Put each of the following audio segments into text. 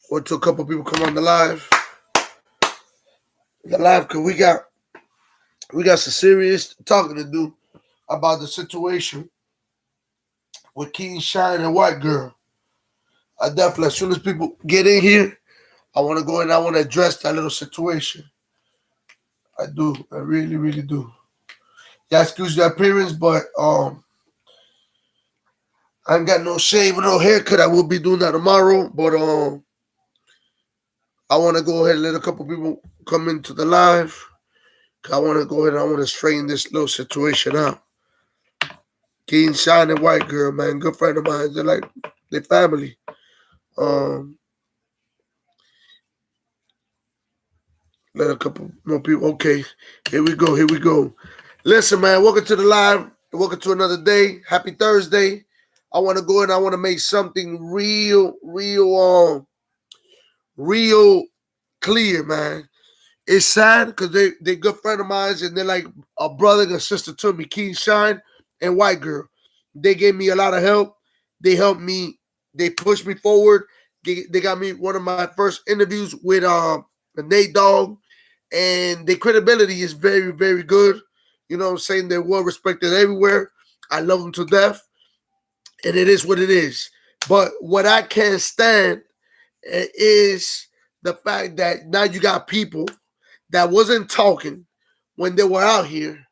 Or to a couple people come on the live. Cause we got some serious talking to do about the situation with shyne and white girl. I definitely, as soon as people get in here, I want to go and I want to address that little situation. I do. I really, really do. Yeah, excuse the appearance, but I ain't got no shave or no haircut. I will be doing that tomorrow, but I want to go ahead and let a couple people come into the live. I want to go ahead and I want to straighten this little situation out. Shyne and white girl, man, good friend of mine. They're family. Let a couple more people. Okay, here we go. Here we go. Listen, man, welcome to the live. Welcome to another day. Happy Thursday. I want to go and I want to make something real clear, man. It's sad because they're good friend of mine and they're like a brother and a sister to me, shyne and white girl. They gave me a lot of help. They helped me. They pushed me forward. They got me one of my first interviews with Nate Dogg, and their credibility is very, very good. You know what I'm saying? They're well respected everywhere. I love them to death, and it is what it is. But what I can't stand is the fact that now you got people that wasn't talking when they were out here,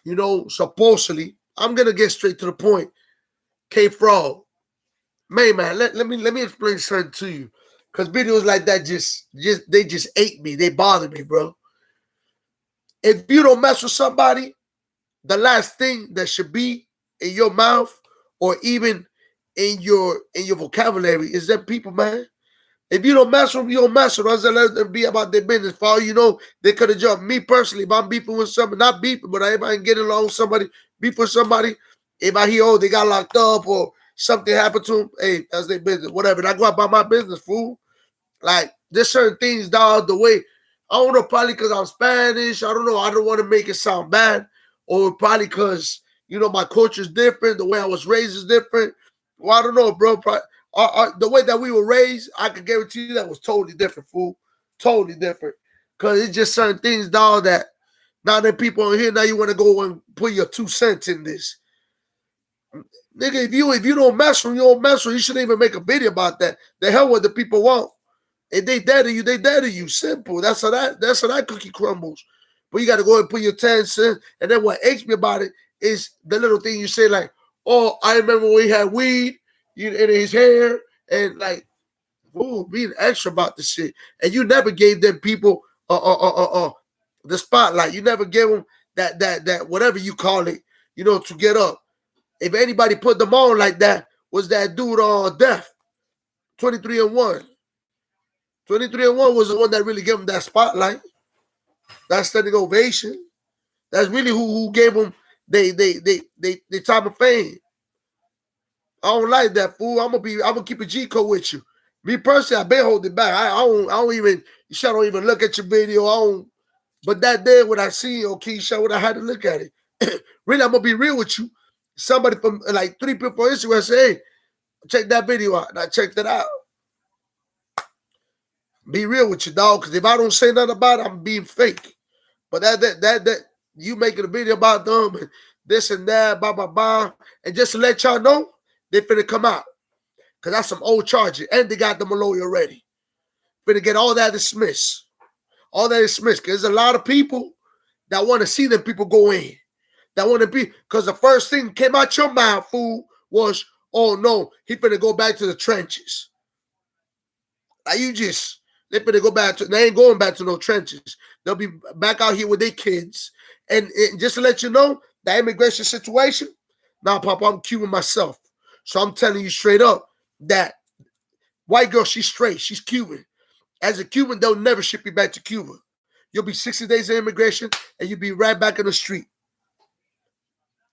you know, supposedly. I'm gonna get straight to the point. Kfrog. Man, let me explain something to you. Cause videos like that they just ate me. They bother me, bro. If you don't mess with somebody, the last thing that should be in your mouth or even in your vocabulary is them people, man. If you don't mess with them, you don't mess with them. I said, let them be about their business. For all you know, they could have jumped. Me personally, if I'm beefing with somebody, not beefing, but if I can get along with somebody, beef with somebody, if I hear, they got locked up or something happened to them, hey, that's their business, whatever. And I go about my business, fool. Like, there's certain things, dog, the way, I don't know, probably because I'm Spanish. I don't know. I don't want to make it sound bad. Or probably because, you know, my culture is different. The way I was raised is different. Well, I don't know, bro. The way that we were raised, I can guarantee you that was totally different, fool. Totally different. Because it's just certain things, dog, that now that people in here, now you want to go and put your 2 cents in this. Nigga, if you don't mess with them, you don't mess with them. You shouldn't even make a video about that. The hell what the people want. If they dead to you, they dead to you. Simple. That's how that cookie crumbles. But you got to go and put your 10 cents. And then what aches me about it is the little thing you say like, oh, I remember when he had weed in his hair. And like, ooh, being extra about the shit. And you never gave them people the spotlight. You never gave them that whatever you call it, you know, to get up. If anybody put them on like that, was that dude on Death. 23-1. 23-1 was the one that really gave him that spotlight. That standing ovation. That's really who gave him they time of fame. I don't like that, fool. I'm gonna keep a G code with you. Me personally, I've been holding back. I don't even look at your video. I don't. But that day when I see Keisha, when I had to look at it, really, I'm gonna be real with you. Somebody from like 3 people on Instagram say, hey, check that video out. And I checked it out. Be real with you, dog, because if I don't say nothing about it, I'm being fake. But that you making a video about them and this and that, blah, blah, blah. And just to let y'all know, they finna come out. Because that's some old charges. And they got them a lawyer already. Finna get all that dismissed. All that dismissed. Because there's a lot of people that want to see them people go in. That want to be, because the first thing came out your mouth, fool, was, oh no, he finna go back to the trenches. Like they finna go back to, they ain't going back to no trenches. They'll be back out here with their kids. And just to let you know, the immigration situation, nah, Papa, I'm Cuban myself. So I'm telling you straight up that white girl, she's straight. She's Cuban. As a Cuban, they'll never ship you back to Cuba. You'll be 60 days of immigration and you'll be right back in the street.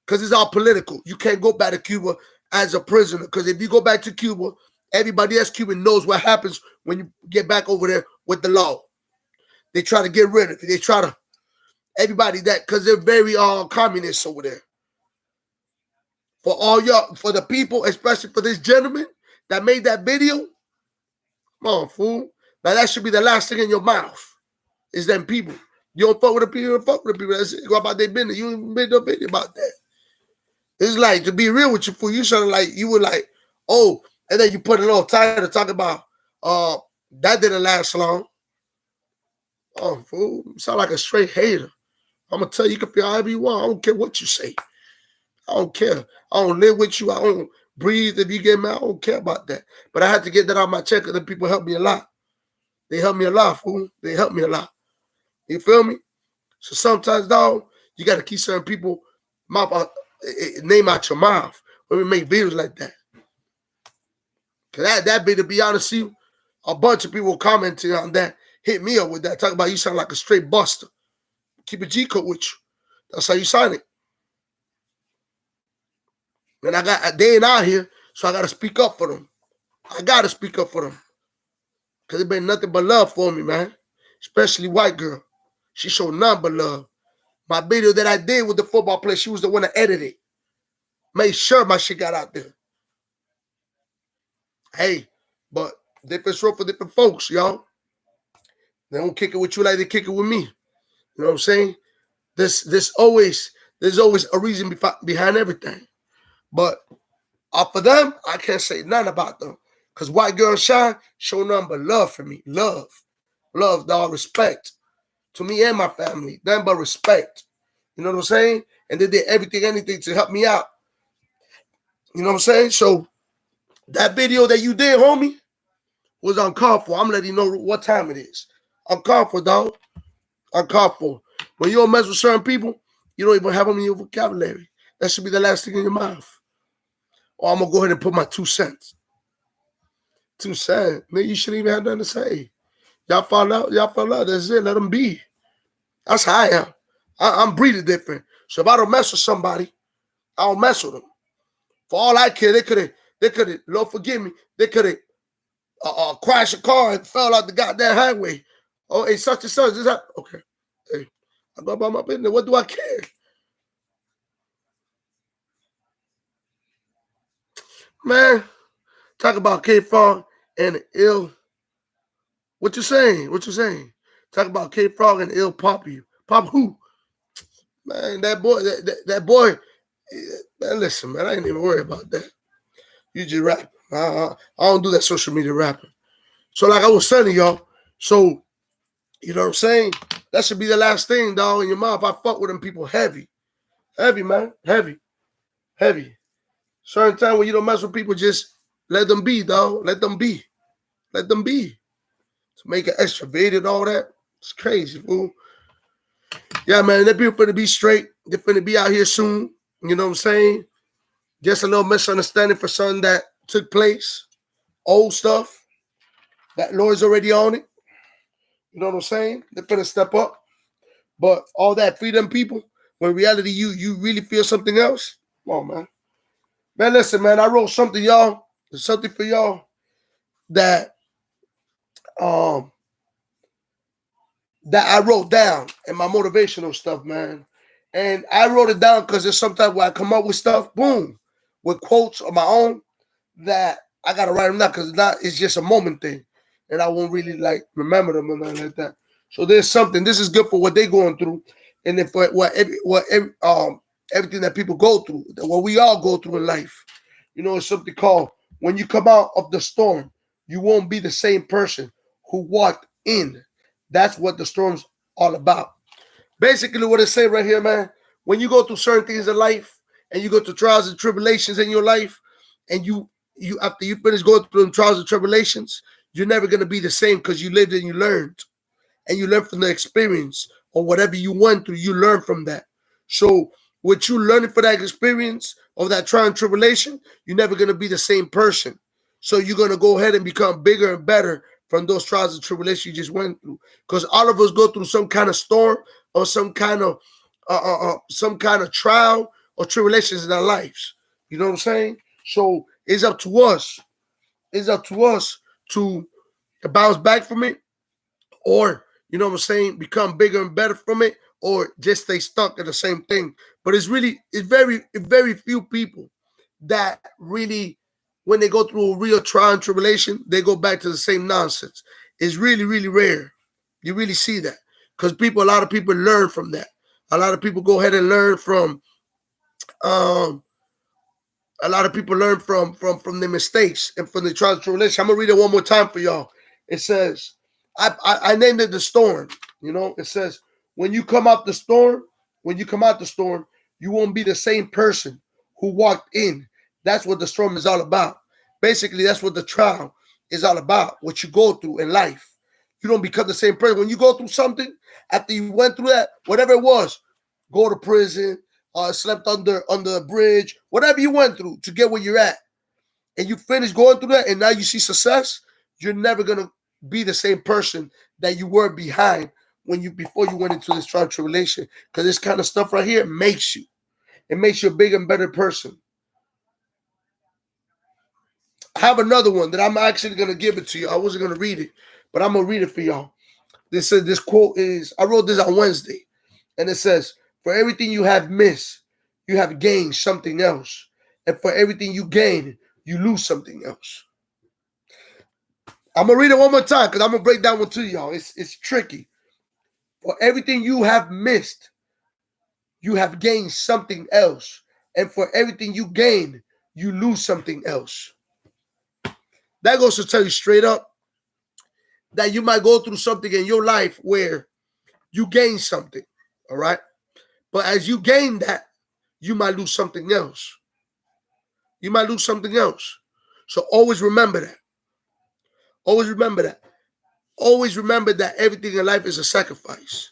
Because it's all political. You can't go back to Cuba as a prisoner. Because if you go back to Cuba, everybody else Cuban knows what happens when you get back over there with the law. They try to get rid of it. They try to, everybody that, because they're very communist over there. For all y'all, for the people, especially for this gentleman that made that video, Come on, fool. Now that should be the last thing in your mouth. Is them people. You don't fuck with the people, you don't fuck with the people. That's it. Go about their business. You ain't made no video about that. It's like, to be real with you, fool, you sound like you were like, oh, and then you put a little title to talk about that didn't last long. Oh, fool. You sound like a straight hater. I'm gonna tell you, you can feel however you want. I don't care what you say. I don't care. I don't live with you. I don't breathe if you get mad. I don't care about that. But I had to get that out my check because the people helped me a lot. They helped me a lot, fool. They helped me a lot. You feel me? So sometimes, dog, you got to keep certain people name out your mouth when we make videos like that. Because that be, to be honest with you, a bunch of people commenting on that, hit me up with that, talk about you sound like a straight buster. Keep a G code with you. That's how you sign it. And they ain't out here, so I got to speak up for them. I got to speak up for them. Because it been nothing but love for me, man. Especially white girl. She showed none but love. My video that I did with the football player, she was the one that edited it. Made sure my shit got out there. Hey, but different stroke for different folks, y'all. They don't kick it with you like they kick it with me. You know what I'm saying? There's always a reason behind everything. But for them, I can't say nothing about them. Because white girl Shyne show nothing but love for me. Love. Love, dog, respect. To me and my family. Nothing but respect. You know what I'm saying? And they did anything to help me out. You know what I'm saying? So that video that you did, homie, was uncalled for. I'm letting you know what time it is. Uncalled for, dog. Uncalled for. When you don't mess with certain people, you don't even have them in your vocabulary. That should be the last thing in your mouth. Or I'm going to go ahead and put my 2 cents. 2 cents. Man, you shouldn't even have nothing to say. Y'all fall out. That's it. Let them be. That's how I am. I'm breeding different. So if I don't mess with somebody, I don't mess with them. For all I care, they could have, Lord forgive me, they could have crashed a car and fell out the goddamn highway. Oh, hey, such and such. Is that okay? Hey, I go about my business. What do I care? Man, talk about kfrog and ill. What you saying? What you saying? Talk about kfrog and ill pop you. Pop who? Man, that boy, that boy. Man, listen, man, I ain't even worried about that. You just rap. I don't do that social media rapping. So like I was saying, y'all. So, you know what I'm saying? That should be the last thing, dog, in your mouth. I fuck with them people heavy. Heavy, man. Heavy. Heavy. Certain time when you don't mess with people, just let them be, dog. Let them be. Let them be. To make an extra video and all that, it's crazy, fool. Yeah, man, that people finna be straight. They're finna be out here soon. You know what I'm saying? Just a little misunderstanding for something that took place. Old stuff. That Lord's already on it. You know what I'm saying? They're finna step up. But all that freedom people, when in reality you really feel something else. Come on, man. Man, listen, man, I wrote something, y'all. There's something for y'all that I wrote down in my motivational stuff, man. And I wrote it down because there's sometimes where I come up with stuff, boom, with quotes of my own that I gotta write them down because it's just a moment thing. And I won't really like remember them or nothing like that. So there's something. This is good for what they're going through, and if everything that people go through, what we all go through in life. You know, it's something called when you come out of the storm, you won't be the same person who walked in. That's what the storm's all about. Basically, what it say right here, man. When you go through certain things in life, and you go through trials and tribulations in your life, and you after you finish going through them trials and tribulations, you're never gonna be the same because you lived and you learned. And you learn from the experience or whatever you went through, you learn from that. So with you learning for that experience of that trial and tribulation, you're never going to be the same person. So you're going to go ahead and become bigger and better from those trials and tribulations you just went through. Because all of us go through some kind of storm or some kind of trial or tribulations in our lives. You know what I'm saying? So it's up to us. It's up to us to bounce back from it, or you know what I'm saying, become bigger and better from it, or just stay stuck at the same thing. But it's very few people that really when they go through a real trial and tribulation, they go back to the same nonsense. It's really, really rare. You really see that. Because a lot of people learn from that. A lot of people go ahead and learn from um a lot of people learn from their mistakes and from the trials and tribulation. I'm gonna read it one more time for y'all. It says, I named it the storm. It says, when you come out the storm, you won't be the same person who walked in. That's what the storm is all about. Basically, that's what the trial is all about. What you go through in life, you don't become the same person. When you go through something, after you went through that, whatever it was, go to prison, slept under a bridge, whatever you went through to get where you're at, and you finish going through that, and now you see success, you're never gonna be the same person that you were behind before you went into this trial tribulation. Because this kind of stuff right here makes you a bigger and better person. I have another one that I'm actually gonna give it to you. I wasn't gonna read it, but I'm gonna read it for y'all. This quote is, I wrote this on Wednesday, and it says, "For everything you have missed, you have gained something else. And for everything you gain, you lose something else." I'm going to read it one more time because I'm going to break that one to y'all. It's tricky. For everything you have missed, you have gained something else. And for everything you gain, you lose something else. That goes to tell you straight up that you might go through something in your life where you gain something, all right? But as you gain that, you might lose something else. You might lose something else. So always remember that. Always remember that. Always remember that everything in life is a sacrifice.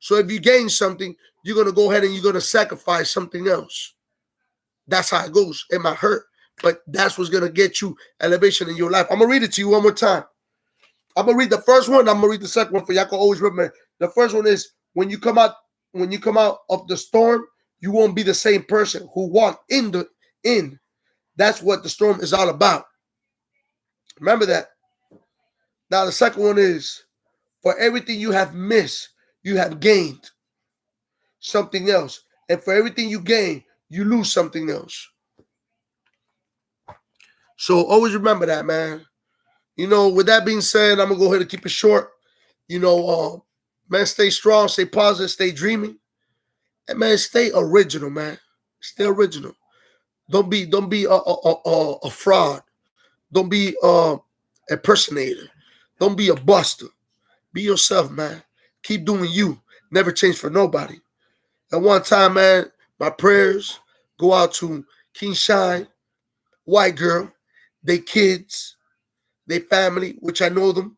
So if you gain something, you're going to go ahead and you're going to sacrifice something else. That's how it goes. It might hurt, but that's what's going to get you elevation in your life. I'm going to read it to you one more time. I'm going to read the first one. I'm going to read the second one for y'all can always remember. The first one is, when you come out of the storm, you won't be the same person who walked in. That's what the storm is all about. Remember that. Now the second one is, for everything you have missed, you have gained something else. And for everything you gain, you lose something else. So always remember that, man. With that being said, I'm going to go ahead and keep it short. Man, stay strong, stay positive, stay dreaming. And man, stay original, man. Stay original. Don't be a fraud. Don't be impersonator. Don't be a buster. Be yourself, man. Keep doing you. Never change for nobody. At one time, man, my prayers go out to King Shyne, white girl, they kids, they family, which I know them.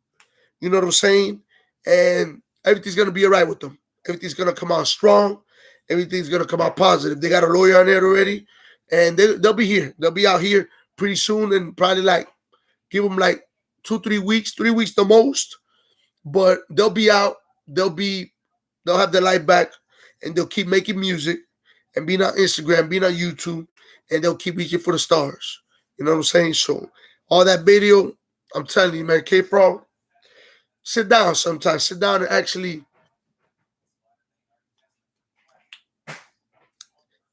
You know what I'm saying? And everything's going to be all right with them. Everything's going to come out strong. Everything's going to come out positive. They got a lawyer on there already, and they'll be here. They'll be out here pretty soon, and probably give them 3 weeks the most. But they'll be out. They'll have their life back, and they'll keep making music and being on Instagram, being on YouTube, and they'll keep reaching for the stars. You know what I'm saying? So all that video, I'm telling you, man, kfrog, sit down sometimes. Sit down and actually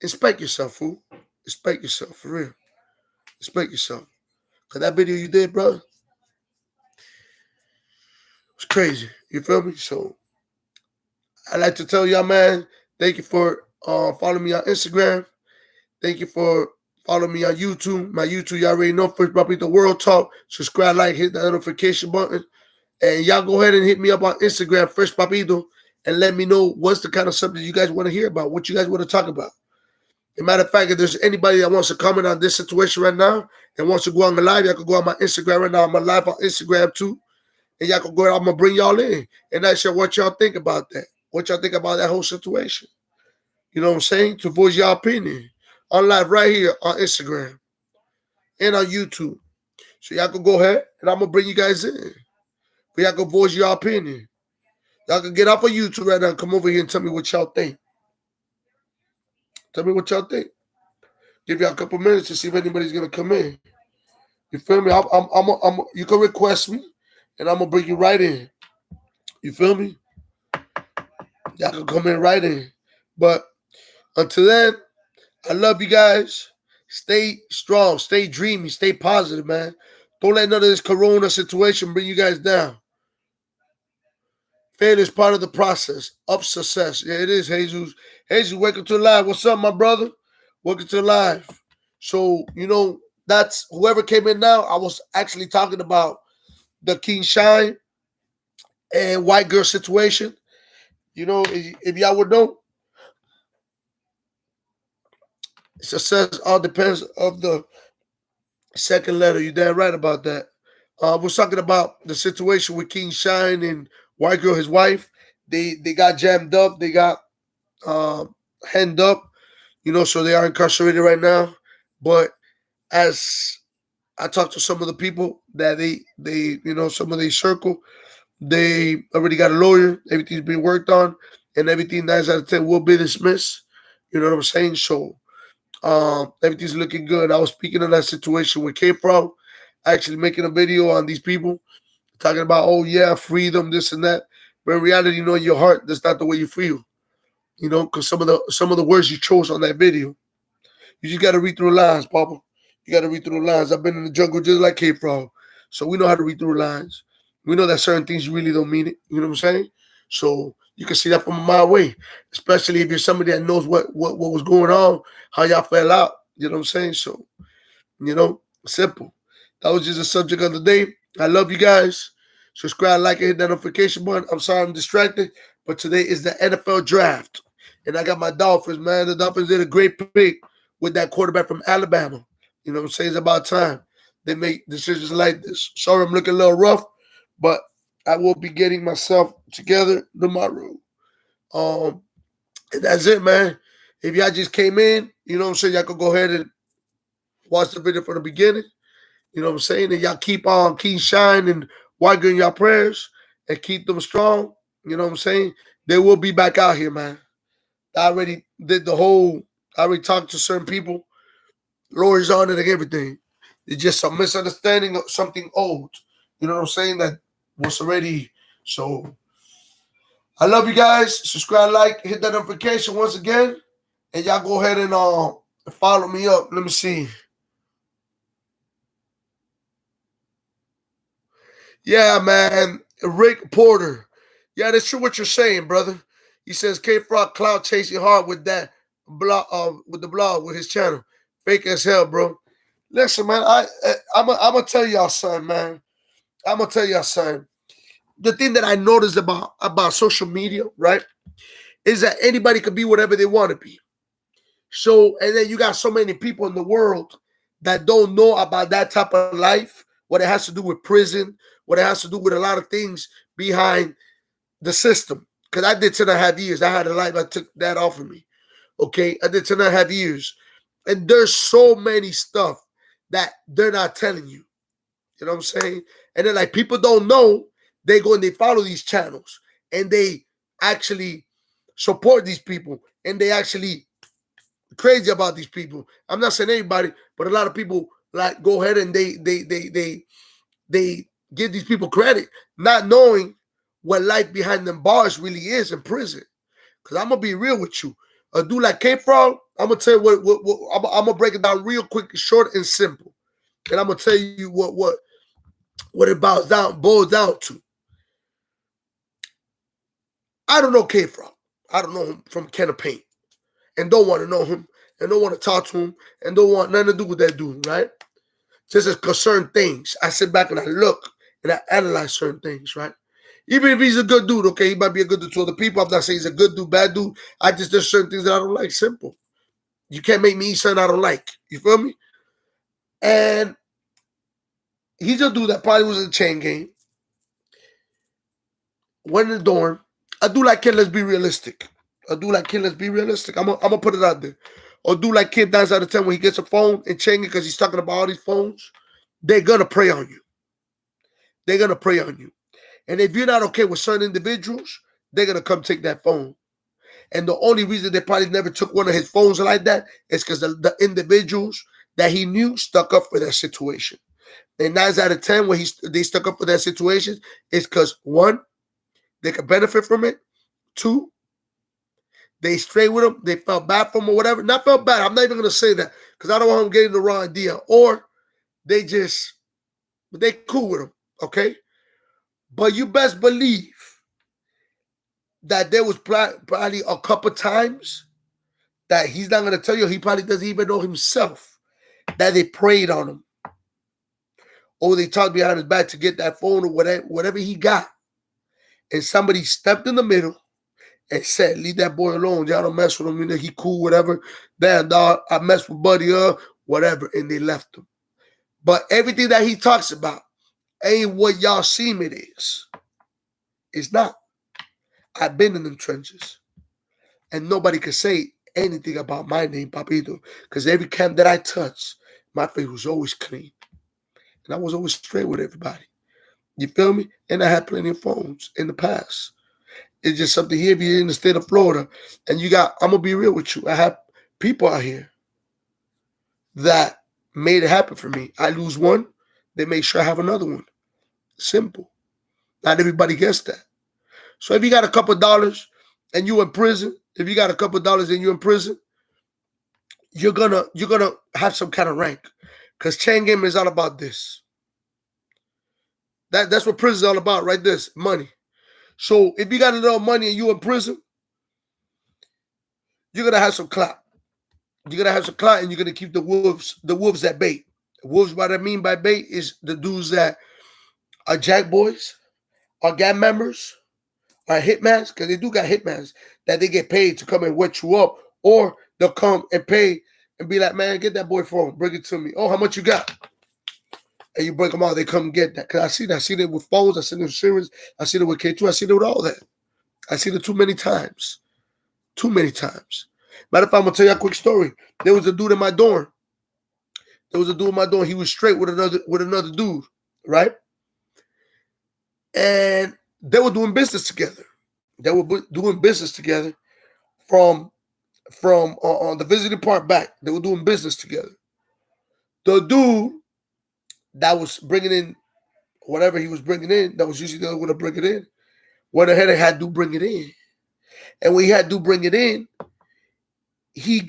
inspect yourself, fool. Inspect yourself, for real. Inspect yourself. Because that video you did, bro, was crazy. You feel me? So I like to tell y'all, man, thank you for following me on Instagram. Thank you for following me on YouTube. My YouTube, y'all already know, First Papito World Talk. Subscribe, hit the notification button. And y'all go ahead and hit me up on Instagram, First Papito, and let me know what's the kind of subject you guys want to hear about, what you guys want to talk about. As a matter of fact, if there's anybody that wants to comment on this situation right now and wants to go on the live, y'all can go on my Instagram right now. I'm on live on Instagram too. And y'all can go ahead, I'm going to bring y'all in. And I share what y'all think about that. What y'all think about that whole situation. You know what I'm saying? To voice your opinion. On live right here on Instagram and on YouTube. So y'all can go ahead and I'm going to bring you guys in. But y'all can voice your opinion. Y'all can get off of YouTube right now and come over here and tell me what y'all think. Tell me what y'all think. Give y'all a couple minutes to see if anybody's going to come in. You feel me? You can request me and I'm going to bring you right in. You feel me? Y'all can come in right in. But until then, I love you guys. Stay strong, stay dreamy, stay positive, man. Don't let none of this corona situation bring you guys down. Failure is part of the process of success. Yeah, it is, Jesus. Jesus, welcome to live. What's up, my brother? Welcome to live. So, that's whoever came in now. I was actually talking about the King Shyne and white girl situation. If y'all would know, success all depends of the second letter. You damn right about that. We're talking about the situation with King Shyne and white girl, his wife. They got jammed up. They got hemmed up. So they are incarcerated right now. But as I talked to some of the people that some of the circle, they already got a lawyer. Everything's being worked on, and everything 9 out of 10 will be dismissed. You know what I'm saying? So everything's looking good. I was speaking on that situation with kfrog, actually making a video on these people talking about, oh yeah, freedom, this and that. But in reality, in your heart, that's not the way you feel. Because some of the words you chose on that video, you just gotta read through the lines, Papa. You gotta read through the lines. I've been in the jungle just like kfrog, so we know how to read through the lines. We know that certain things really don't mean it. You know what I'm saying? So you can see that from a mile away, especially if you're somebody that knows what was going on, how y'all fell out. You know what I'm saying? So simple. That was just a subject of the day. I love you guys. Subscribe, like, and hit that notification button. I'm sorry I'm distracted, but today is the NFL draft. And I got my Dolphins, man. The Dolphins did a great pick with that quarterback from Alabama. You know what I'm saying? It's about time they make decisions like this. Sorry I'm looking a little rough, but I will be getting myself together tomorrow. And that's it, man. If y'all just came in, you know what I'm saying, y'all could go ahead and watch the video from the beginning. You know what I'm saying? And y'all keep on Shyne and white girl in y'all prayers and keep them strong. You know what I'm saying? They will be back out here, man. I already did I already talked to certain people, lawyers on it and everything. It's just a misunderstanding of something old. You know what I'm saying? That was already. So I love you guys. Subscribe, like, hit that notification once again. And y'all go ahead and follow me up. Let me see. Yeah, man. Rick Porter. Yeah, that's true what you're saying, brother. He says kfrog cloud chasing hard with that blog, with the blog, with his channel. Fake as hell, bro. Listen, man, I'm gonna tell y'all something, man. I'm gonna tell y'all something. The thing that I noticed about social media, right, is that anybody can be whatever they want to be. So, and then you got so many people in the world that don't know about that type of life, what it has to do with prison, what it has to do with a lot of things behind the system. Because I did 10.5 years. I had a life. I took that off of me. Okay. I did 10.5 years. And there's so many stuff that they're not telling you. You know what I'm saying? And then like people don't know, they go and they follow these channels and they actually support these people and they actually crazy about these people. I'm not saying anybody, but a lot of people like go ahead and they give these people credit, not knowing what life behind them bars really is in prison. Because I'm gonna be real with you. A dude like kfrog, I'm gonna tell you what I'm gonna break it down real quick, short and simple. And I'm gonna tell you what it boils down to. I don't know kfrog. I don't know him from a can of paint. And don't want to know him. And don't want to talk to him. And don't want nothing to do with that dude, right? Just as certain things. I sit back and I look and I analyze certain things, right? Even if he's a good dude, okay, he might be a good dude to other people. I'm not saying he's a good dude, bad dude. There's certain things that I don't like. Simple. You can't make me eat something I don't like. You feel me? And he's a dude that probably was in a chain gang. Went in the dorm. A dude like kid, let's be realistic. I'm gonna put it out there. A dude like kid 9 out of 10 when he gets a phone and chain it because he's talking about all these phones, they're gonna prey on you. They're gonna prey on you. And if you're not okay with certain individuals, they're gonna come take that phone. And the only reason they probably never took one of his phones like that is because the individuals that he knew stuck up for that situation. And 9 out of 10 when they stuck up for that situation is because one, they could benefit from it. Two, they strayed with him. They felt bad for him or whatever. Not felt bad. I'm not even going to say that Because I don't want him getting the wrong idea. Or they cool with him, okay? But you best believe that there was probably a couple times that he's not going to tell you, he probably doesn't even know himself, that they prayed on him. Or they talked behind his back to get that phone or whatever he got. And somebody stepped in the middle and said, leave that boy alone. Y'all don't mess with him. You know, he cool, whatever. Damn, dog, I messed with Buddy up, whatever. And they left him. But everything that he talks about ain't what y'all seem it is. It's not. I've been in them trenches. And nobody could say anything about my name, Papito. Because every camp that I touched, my face was always clean. And I was always straight with everybody. You feel me? And I had plenty of phones in the past. It's just something here if you're in the state of Florida. And I'm going to be real with you. I have people out here that made it happen for me. I lose one, they make sure I have another one. Simple. Not everybody gets that. So if you got a couple of dollars and you in prison, you're gonna have some kind of rank. Because chain game is all about this. That's what prison is all about, right? This money. So if you got a little money and you in prison, you're gonna have some clout. You're gonna have some clout, and you're gonna keep the wolves at bait. Wolves, what I mean by bait is the dudes that are jack boys, are gang members, are hitmans, because they do got hitmans that they get paid to come and wet you up, or they'll come and pay and be like, man, get that boy phone, bring it to me. Oh, how much you got? And you break them out, they come and get that. Because I see that. I see that with phones, I see it with Sirius, I see it with K2, I see it with all that. I see it too many times. Too many times. Matter of fact, I'm going to tell you a quick story. There was a dude in my dorm. He was straight with another dude, right? And they were doing business together. From on the visiting part back. They were doing business together. The dude that was bringing in whatever he was bringing in, that was usually the other one to bring it in, went ahead and had to bring it in. And when he had to bring it in, he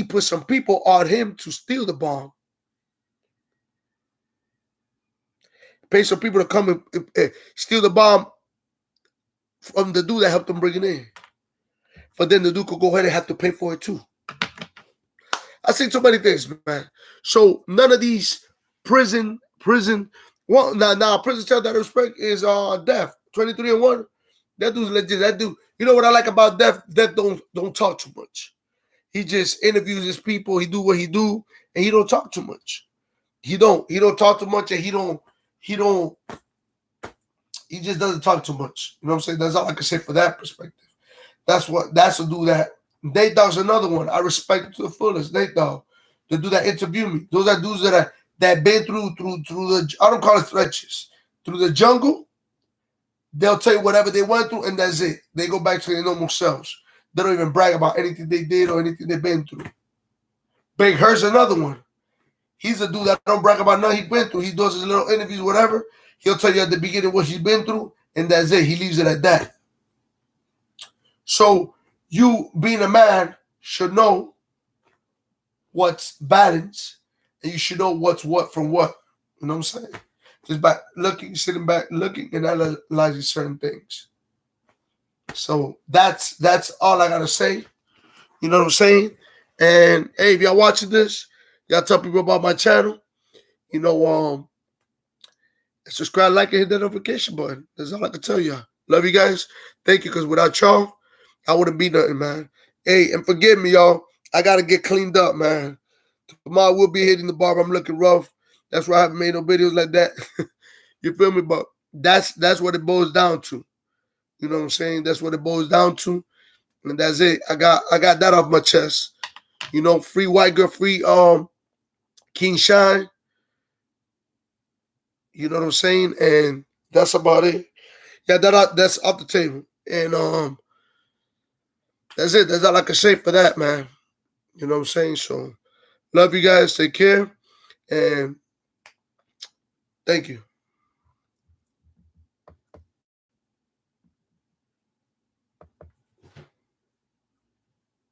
put some people on him to steal the bomb. Paid some people to come and steal the bomb from the dude that helped him bring it in. But then the dude could go ahead and have to pay for it too. I see too many things, man. So none of these prison. Well, now prison child that I respect is Def 23-1. That dude's legit. That dude. You know what I like about Def? Def don't talk too much. He just interviews his people. He do what he do, and he don't talk too much. He don't talk too much, and he just doesn't talk too much. You know what I'm saying? That's all I can say for that perspective. That's a dude that Nate Dogg's another one. I respect to the fullest. Nate Dogg, the dude that interviewed me. Those are dudes that been through the, I don't call it stretches, through the jungle. They'll tell you whatever they went through, and that's it. They go back to their normal selves. They don't even brag about anything they did or anything they've been through. Big Hurt's another one. He's a dude that don't brag about nothing he's been through. He does his little interviews, whatever. He'll tell you at the beginning what he's been through, and that's it. He leaves it at that. So you, being a man, should know what's balance, and you should know what's what from what. You know what I'm saying? Just by sitting back, looking, and analyzing certain things. So that's all I gotta say. You know what I'm saying? And hey, if y'all watching this, y'all tell people about my channel. You know, subscribe, like, and hit that notification button. That's all I can tell y'all. Love you guys. Thank you, because without y'all, I wouldn't be nothing, man. Hey, and forgive me, y'all. I gotta get cleaned up, man. Tomorrow we'll be hitting the barber. I'm looking rough. That's why I haven't made no videos like that. You feel me? But that's what it boils down to. You know what I'm saying? That's what it boils down to. And that's it. I got that off my chest. You know, free white girl, free King Shyne. You know what I'm saying? And that's about it. Yeah, that's off the table. And that's it. That's all I can say for that, man. You know what I'm saying? So love you guys. Take care. And thank you.